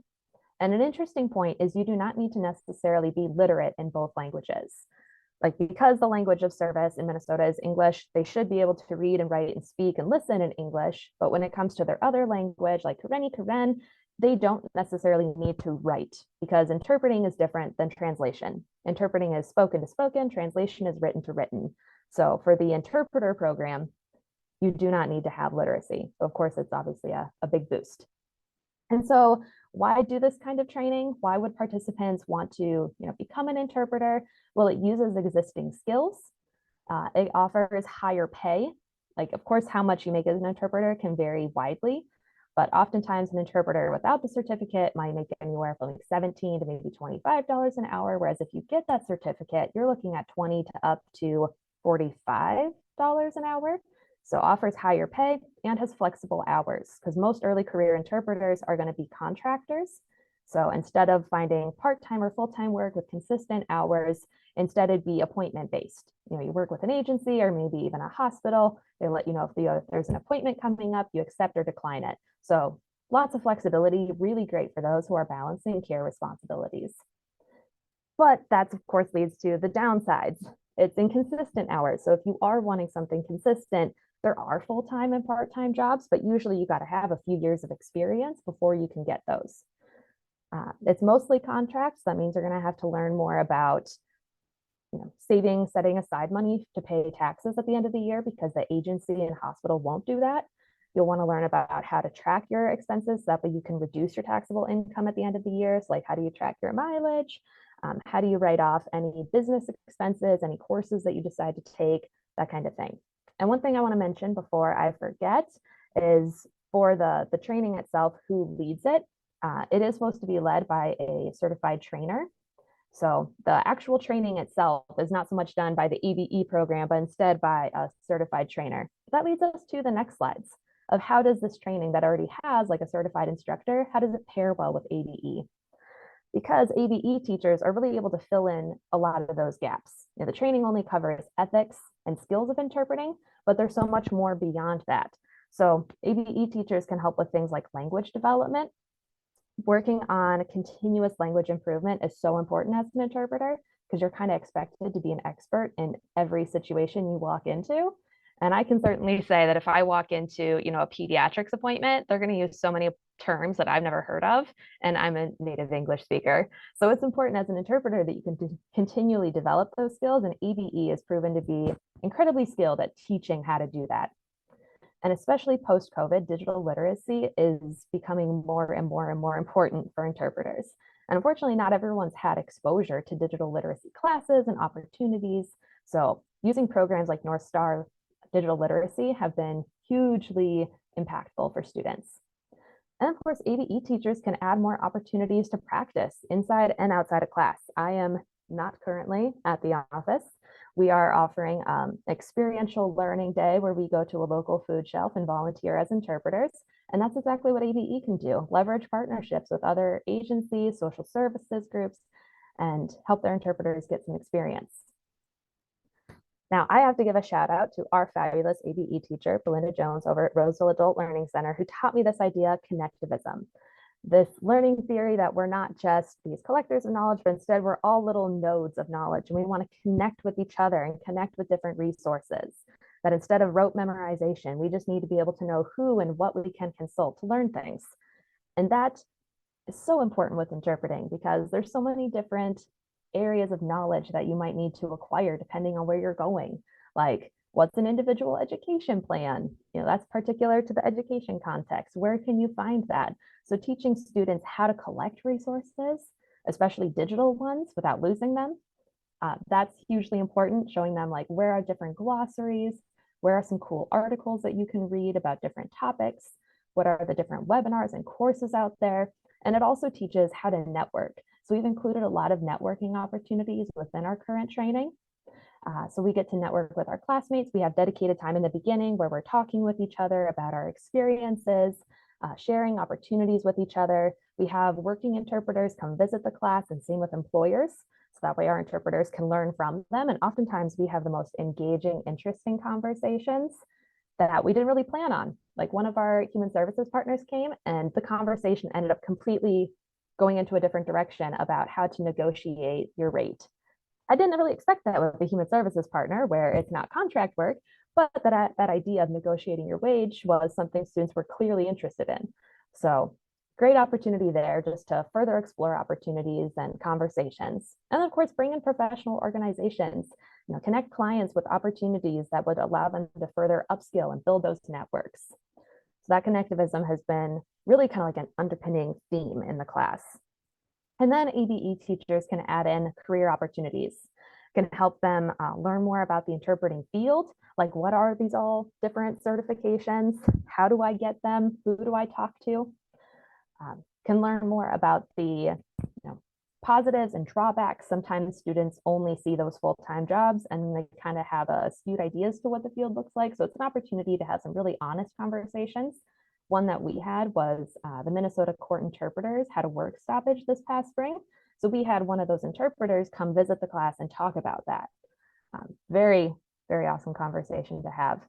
And an interesting point is you do not need to necessarily be literate in both languages. Because the language of service in Minnesota is English, they should be able to read and write and speak and listen in English. But when it comes to their other language, like Karen, they don't necessarily need to write because interpreting is different than translation. Interpreting is spoken to spoken, translation is written to written. So for the interpreter program, you do not need to have literacy. Of course, it's obviously a big boost. And so why do this kind of training? Why would participants want to, become an interpreter? Well, it uses existing skills. It offers higher pay. Like, of course, how much you make as an interpreter can vary widely, but oftentimes an interpreter without the certificate might make anywhere from like $17 to maybe $25 an hour. Whereas if you get that certificate, you're looking at $20 to up to $45 an hour. So offers higher pay and has flexible hours, because most early career interpreters are going to be contractors. So instead of finding part-time or full-time work with consistent hours, instead it'd be appointment based. You work with an agency or maybe even a hospital. They let you know if there's an appointment coming up, you accept or decline it. So lots of flexibility, really great for those who are balancing care responsibilities. But that, of course, leads to the downsides. It's inconsistent hours. So if you are wanting something consistent, there are full-time and part-time jobs, but usually you got to have a few years of experience before you can get those. It's mostly contracts. That means you're going to have to learn more about saving, setting aside money to pay taxes at the end of the year, because the agency and hospital won't do that. You'll want to learn about how to track your expenses, so that way you can reduce your taxable income at the end of the year. So like, how do you track your mileage? How do you write off any business expenses, any courses that you decide to take, that kind of thing. And one thing I want to mention before I forget is for the training itself, who leads it. It is supposed to be led by a certified trainer. So the actual training itself is not so much done by the ABE program, but instead by a certified trainer. That leads us to the next slides of how does this training that already has like a certified instructor, how does it pair well with ABE? Because ABE teachers are really able to fill in a lot of those gaps. The training only covers ethics and skills of interpreting, but there's so much more beyond that. So ABE teachers can help with things like language development. Working on continuous language improvement is so important as an interpreter, because you're kind of expected to be an expert in every situation you walk into. And I can certainly say that if I walk into, a pediatrics appointment, they're going to use so many terms that I've never heard of, and I'm a native English speaker. So it's important as an interpreter that you can continually develop those skills, and ABE is proven to be incredibly skilled at teaching how to do that. And especially post-COVID, digital literacy is becoming more and more and more important for interpreters. And unfortunately, not everyone's had exposure to digital literacy classes and opportunities. So using programs like North Star Digital Literacy have been hugely impactful for students. And of course, ABE teachers can add more opportunities to practice inside and outside of class. I am not currently at the office. We are offering experiential learning day where we go to a local food shelf and volunteer as interpreters. And that's exactly what ABE can do. Leverage partnerships with other agencies, social services groups, and help their interpreters get some experience. Now, I have to give a shout out to our fabulous ABE teacher, Belinda Jones, over at Roseville Adult Learning Center, who taught me this idea, connectivism. This learning theory that we're not just these collectors of knowledge, but instead we're all little nodes of knowledge, and we want to connect with each other and connect with different resources. That instead of rote memorization, we just need to be able to know who and what we can consult to learn things. And that is so important with interpreting, because there's so many different areas of knowledge that you might need to acquire depending on where you're going. Like, what's an individual education plan? That's particular to the education context. Where can you find that? So teaching students how to collect resources, especially digital ones, without losing them, that's hugely important. Showing them like, where are different glossaries? Where are some cool articles that you can read about different topics? What are the different webinars and courses out there? And it also teaches how to network. So we've included a lot of networking opportunities within our current training. So we get to network with our classmates. We have dedicated time in the beginning where we're talking with each other about our experiences, sharing opportunities with each other. We have working interpreters come visit the class, and same with employers. So that way our interpreters can learn from them. And oftentimes we have the most engaging, interesting conversations that we didn't really plan on. Like, one of our human services partners came, and the conversation ended up completely going into a different direction about how to negotiate your rate. I didn't really expect that with a human services partner, where it's not contract work, but that idea of negotiating your wage was something students were clearly interested in. So great opportunity there just to further explore opportunities and conversations. And of course, bring in professional organizations, connect clients with opportunities that would allow them to further upskill and build those networks. So that connectivism has been really kind of like an underpinning theme in the class. And then ABE teachers can add in career opportunities, can help them learn more about the interpreting field, like what are these all different certifications? How do I get them? Who do I talk to? Can learn more about the positives and drawbacks. Sometimes students only see those full-time jobs and they kind of have a skewed ideas to what the field looks like. So it's an opportunity to have some really honest conversations. One that we had was the Minnesota Court Interpreters had a work stoppage this past spring. So we had one of those interpreters come visit the class and talk about that. Very, very awesome conversation to have.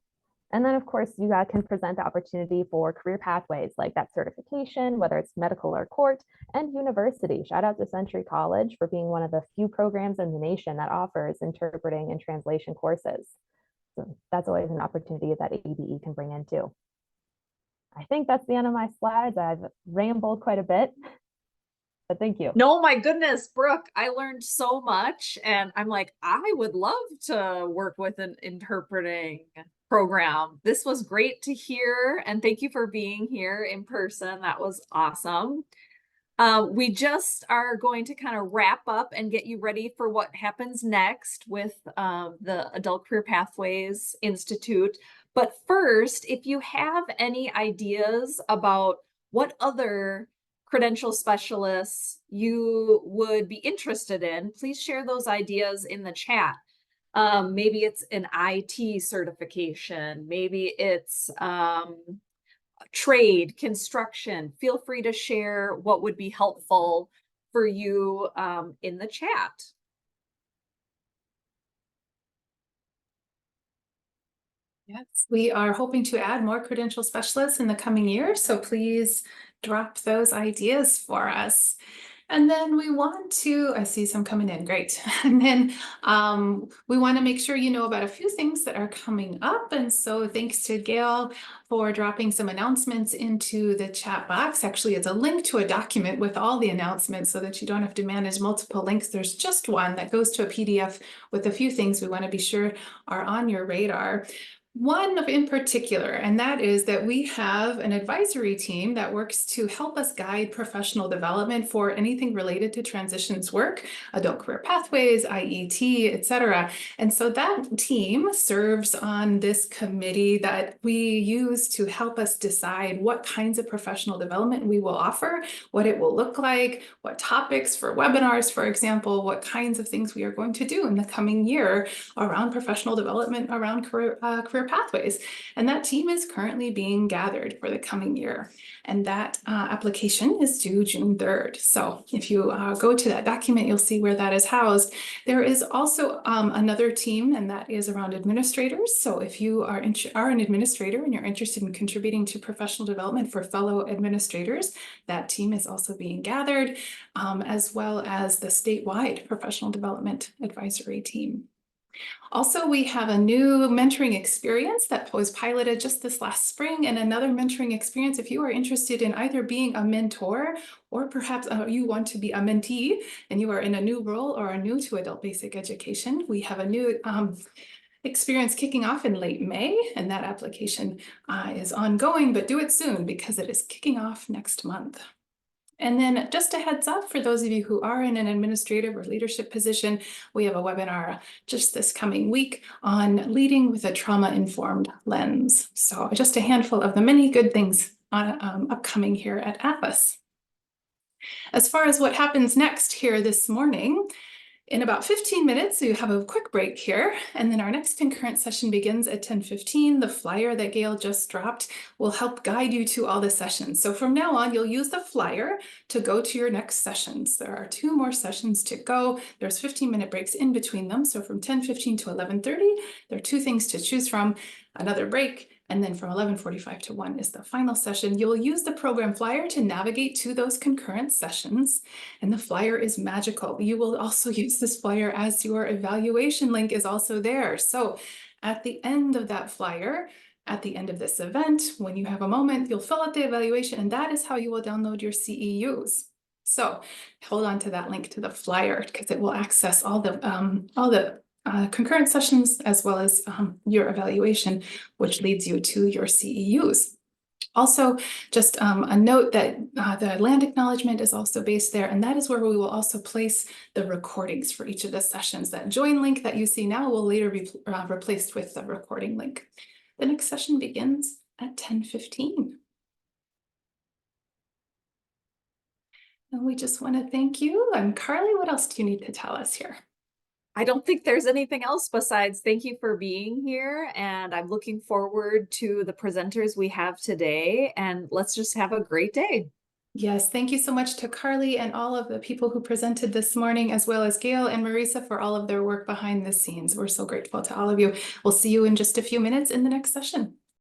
And then, of course, you can present the opportunity for career pathways like that certification, whether it's medical or court, and university. Shout out to Century College for being one of the few programs in the nation that offers interpreting and translation courses. So that's always an opportunity that ABE can bring in too. I think that's the end of my slides. I've rambled quite a bit, but thank you.
No, my goodness, Brooke, I learned so much, and I'm like, I would love to work with an interpreting program. This was great to hear, and thank you for being here in person. That was awesome. We just are going to kind of wrap up and get you ready for what happens next with the Adult Career Pathways Institute. But first, if you have any ideas about what other credential specialists you would be interested in, please share those ideas in the chat. Maybe it's an IT certification, maybe it's trade, construction. Feel free to share what would be helpful for you in the chat.
Yes, we are hoping to add more credential specialists in the coming year, so please drop those ideas for us. And then we want to, I see some coming in, great. And then we want to make sure you know about a few things that are coming up. And so thanks to Gail for dropping some announcements into the chat box. Actually, it's a link to a document with all the announcements so that you don't have to manage multiple links. There's just one that goes to a PDF with a few things we want to be sure are on your radar. One in particular, and that is that we have an advisory team that works to help us guide professional development for anything related to transitions work, adult career pathways, IET, etc. And so that team serves on this committee that we use to help us decide what kinds of professional development we will offer, what it will look like, what topics for webinars, for example, what kinds of things we are going to do in the coming year around professional development, around career pathways. And that team is currently being gathered for the coming year. And that application is due June 3rd. So if you go to that document, you'll see where that is housed. There is also another team, and that is around administrators. So if you are an administrator and you're interested in contributing to professional development for fellow administrators, that team is also being gathered, as well as the statewide professional development advisory team. Also, we have a new mentoring experience that was piloted just this last spring, and another mentoring experience if you are interested in either being a mentor or perhaps you want to be a mentee and you are in a new role or are new to adult basic education. We have a new experience kicking off in late May, and that application is ongoing, but do it soon because it is kicking off next month. And then just a heads up for those of you who are in an administrative or leadership position, we have a webinar just this coming week on leading with a trauma-informed lens. So just a handful of the many good things upcoming here at Atlas. As far as what happens next here this morning, in about 15 minutes, so you have a quick break here, and then our next concurrent session begins at 10:15. The flyer that Gail just dropped will help guide you to all the sessions. So from now on, you'll use the flyer to go to your next sessions. There are 2 more sessions to go. There's 15-minute breaks in between them. So from 10:15 to 11:30, there are 2 things to choose from, another break, and then from 11:45 to 1 is the final session. You'll use the program flyer to navigate to those concurrent sessions, and the flyer is magical. You will also use this flyer as your evaluation link is also there. So at the end of that flyer, at the end of this event, when you have a moment, you'll fill out the evaluation, and that is how you will download your CEUs. So hold on to that link to the flyer because it will access all the concurrent sessions as well as your evaluation, which leads you to your CEUs. Also, just a note that the land acknowledgement is also based there, and that is where we will also place the recordings for each of the sessions. That join link that you see now will later be replaced with the recording link. The next session begins at 10:15. And we just want to thank you. And Carly, what else do you need to tell us here?
I don't think there's anything else besides thank you for being here. And I'm looking forward to the presenters we have today. And let's just have a great day.
Yes, thank you so much to Carly and all of the people who presented this morning, as well as Gail and Marisa for all of their work behind the scenes. We're so grateful to all of you. We'll see you in just a few minutes in the next session.